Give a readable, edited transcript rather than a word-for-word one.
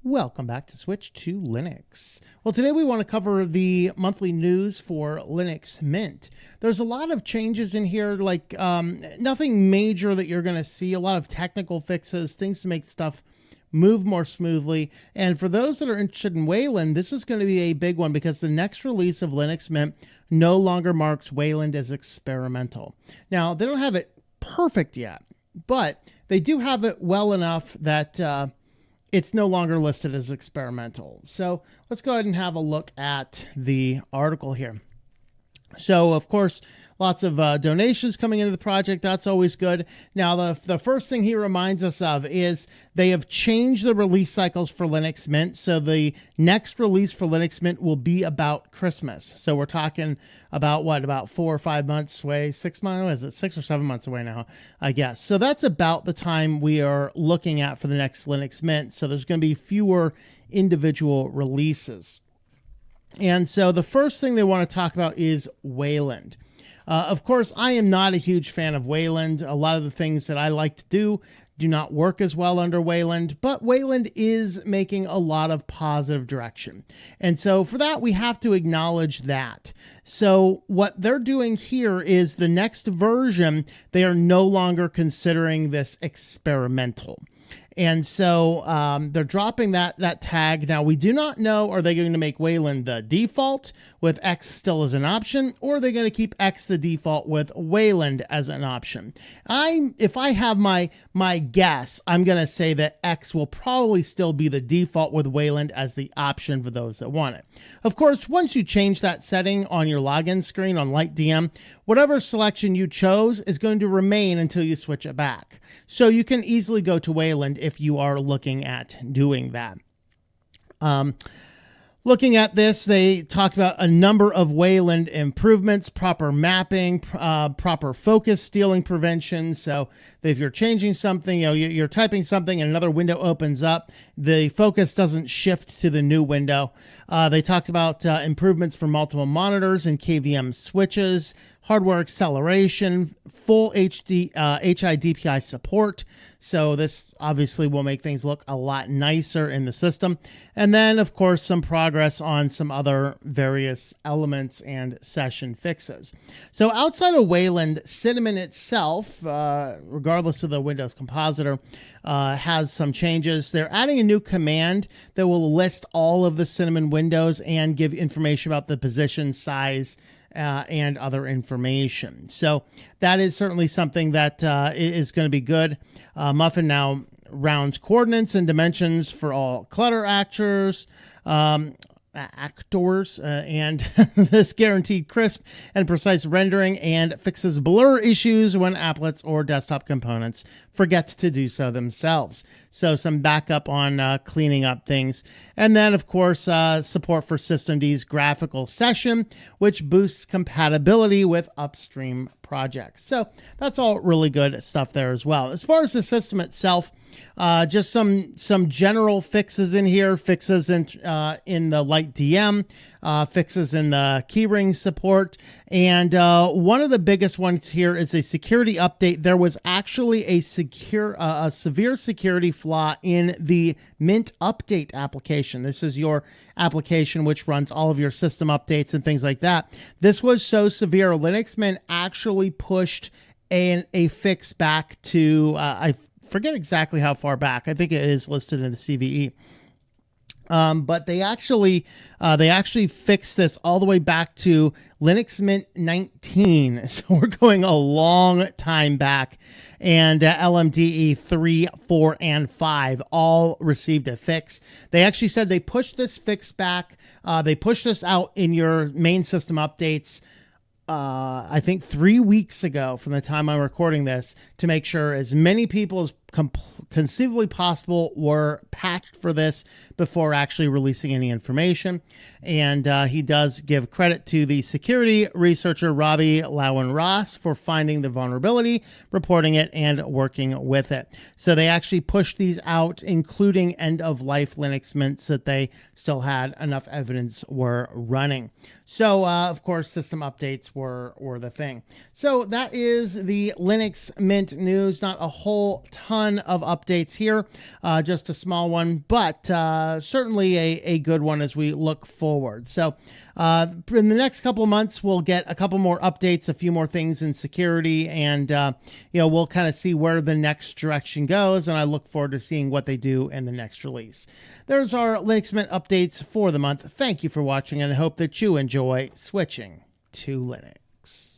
Welcome back to Switch to Linux. Well, today we want to cover the monthly news for Linux Mint. There's a lot of changes in here, like nothing major that you're going to see, a lot of technical fixes, things to make stuff move more smoothly. And for those that are interested in Wayland, this is going to be a big one because the next release of Linux Mint no longer marks Wayland as experimental. Now, they don't have it perfect yet, but they do have it well enough that it's no longer listed as experimental. So let's go ahead and have a look at the article here. So, of course, lots of donations coming into the project. That's always good. Now, the first thing he reminds us of is they have changed the release cycles for Linux Mint. So the next release for Linux Mint will be about Christmas. So we're talking about about 4 or 5 months away, 6 months, is it 6 or 7 months away now, I guess. So that's about the time we are looking at for the next Linux Mint. So there's going to be fewer individual releases. And so the first thing they want to talk about is Wayland. Of course, I am not a huge fan of Wayland. A lot of the things that I like to do not work as well under Wayland, but Wayland is making a lot of positive direction. And so for that, we have to acknowledge that. So what they're doing here is the next version, they are no longer considering this experimental. And so they're dropping that tag. Now, we do not know, are they going to make Wayland the default with X still as an option, or are they going to keep X the default with Wayland as an option? If I have my guess, I'm going to say that X will probably still be the default with Wayland as the option for those that want it. Of course, once you change that setting on your login screen on LightDM, whatever selection you chose is going to remain until you switch it back. So you can easily go to Wayland if you are looking at doing that. Looking at this, they talked about a number of Wayland improvements, proper mapping, proper focus stealing prevention. So if you're changing something, you're typing something and another window opens up, the focus doesn't shift to the new window. They talked about improvements for multiple monitors and KVM switches, hardware acceleration, full HIDPI support. So this obviously will make things look a lot nicer in the system. And then, of course, some progress on some other various elements and session fixes. So outside of Wayland, Cinnamon itself, regardless of the Windows compositor, has some changes. They're adding a new command that will list all of the Cinnamon windows and give information about the position, size, and other information. So that is certainly something that is going to be good. Muffin now rounds coordinates and dimensions for all clutter actors, and this guaranteed crisp and precise rendering and fixes blur issues when applets or desktop components forget to do so themselves. So some backup on cleaning up things. And then, of course, support for systemd's graphical session, which boosts compatibility with upstream projects. So that's all really good stuff there as well. As far as the system itself, just some general fixes in here, fixes in the LightDM, fixes in the keyring support, and one of the biggest ones here is a security update. There was actually a severe security flaw in the Mint Update application. This is your application which runs all of your system updates and things like that. This was so severe, Linux Mint actually pushed a fix back to I forget exactly how far back. I think it is listed in the CVE. But they actually fixed this all the way back to Linux Mint 19. So we're going a long time back. And LMDE 3, 4, and 5 all received a fix. They actually said they pushed this fix back. They pushed this out in your main system updates, I think 3 weeks ago from the time I'm recording this, to make sure as many people as conceivably possible were patched for this before actually releasing any information. And he does give credit to the security researcher Robbie Lowen-Ross for finding the vulnerability, reporting it, and working with it. So they actually pushed these out, including end-of-life Linux mints that they still had enough evidence were running. So, of course, system updates were the thing. So that is the Linux Mint news. Not a whole ton of updates here, just a small one, but certainly a good one as we look forward. So in the next couple of months, we'll get a couple more updates, a few more things in security, and we'll kind of see where the next direction goes, and I look forward to seeing what they do in the next release. There's our Linux Mint updates for the month. Thank you for watching, and I hope that you enjoy switching to Linux.